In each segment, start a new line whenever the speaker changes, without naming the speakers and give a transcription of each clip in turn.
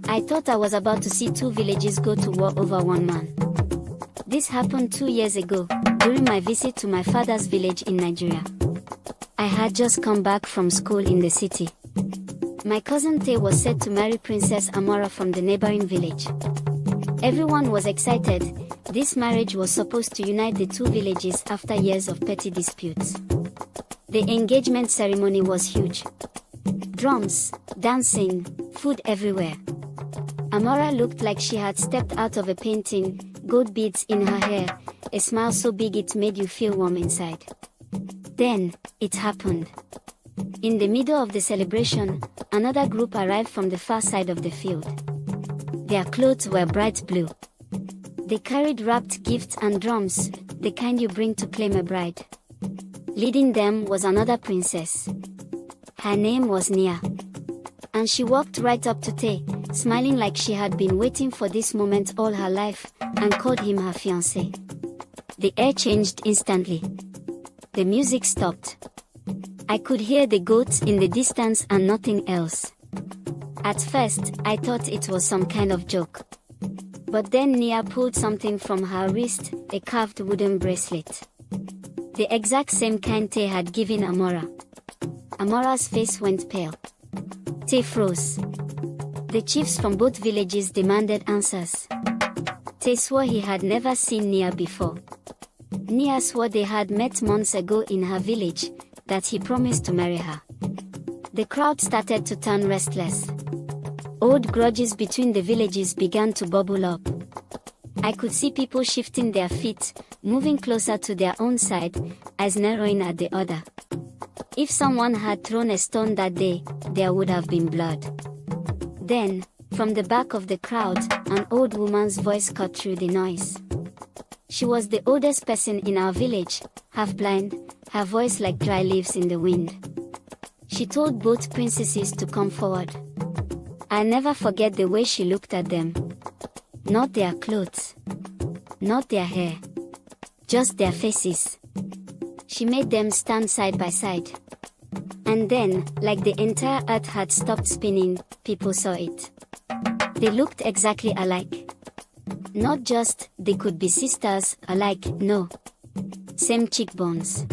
I thought I was about to see two villages go to war over one man. This happened 2 years ago, during my visit to my father's village in Nigeria. I had just come back from school in the city. My cousin Tay was set to marry Princess Amora from the neighboring village. Everyone was excited. This marriage was supposed to unite the two villages after years of petty disputes. The engagement ceremony was huge. Drums, dancing, food everywhere. Amora looked like she had stepped out of a painting, gold beads in her hair, a smile so big it made you feel warm inside. Then, it happened. In the middle of the celebration, another group arrived from the far side of the field. Their clothes were bright blue. They carried wrapped gifts and drums, the kind you bring to claim a bride. Leading them was another princess. Her name was Nia. And she walked right up to Tay, smiling like she had been waiting for this moment all her life, and called him her fiancé. The air changed instantly. The music stopped. I could hear the goats in the distance and nothing else. At first, I thought it was some kind of joke. But then Nia pulled something from her wrist, a carved wooden bracelet. The exact same kind Tay had given Amora. Amora's face went pale. Tay froze. The chiefs from both villages demanded answers. Tay swore he had never seen Nia before. Nia swore they had met months ago in her village, that he promised to marry her. The crowd started to turn restless. Old grudges between the villages began to bubble up. I could see people shifting their feet, moving closer to their own side, eyes narrowing at the other. If someone had thrown a stone that day, there would have been blood. Then, from the back of the crowd, an old woman's voice cut through the noise. She was the oldest person in our village, half blind, her voice like dry leaves in the wind. She told both princesses to come forward. I'll never forget the way she looked at them. Not their clothes. Not their hair. Just their faces. She made them stand side by side. And then, like the entire earth had stopped spinning, people saw it. They looked exactly alike. Not just, they could be sisters, alike, no. Same cheekbones.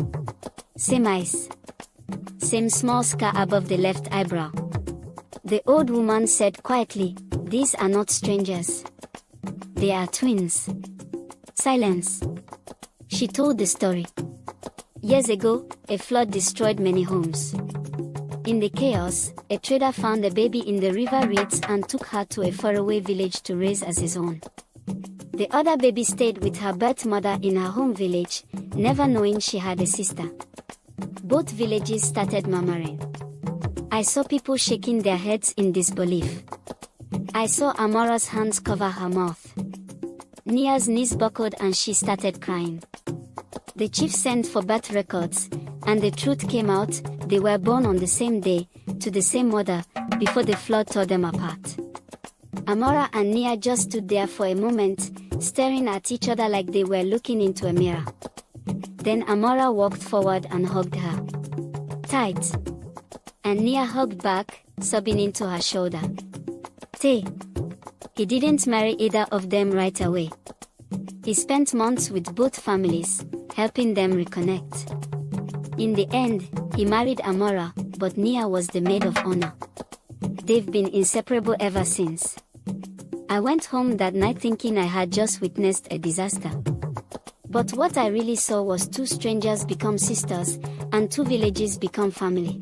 Same eyes. Same small scar above the left eyebrow. The old woman said quietly, "These are not strangers. They are twins." Silence. She told the story. Years ago, a flood destroyed many homes. In the chaos, a trader found a baby in the river reeds and took her to a faraway village to raise as his own. The other baby stayed with her birth mother in her home village, never knowing she had a sister. Both villages started murmuring. I saw people shaking their heads in disbelief. I saw Amora's hands cover her mouth. Nia's knees buckled and she started crying. The chief sent for birth records, and the truth came out, they were born on the same day, to the same mother, before the flood tore them apart. Amora and Nia just stood there for a moment, staring at each other like they were looking into a mirror. Then Amora walked forward and hugged her. Tight. And Nia hugged back, sobbing into her shoulder. Tay. He didn't marry either of them right away. He spent months with both families, helping them reconnect. In the end, he married Amora, but Nia was the maid of honor. They've been inseparable ever since. I went home that night thinking I had just witnessed a disaster. But what I really saw was two strangers become sisters, and two villages become family.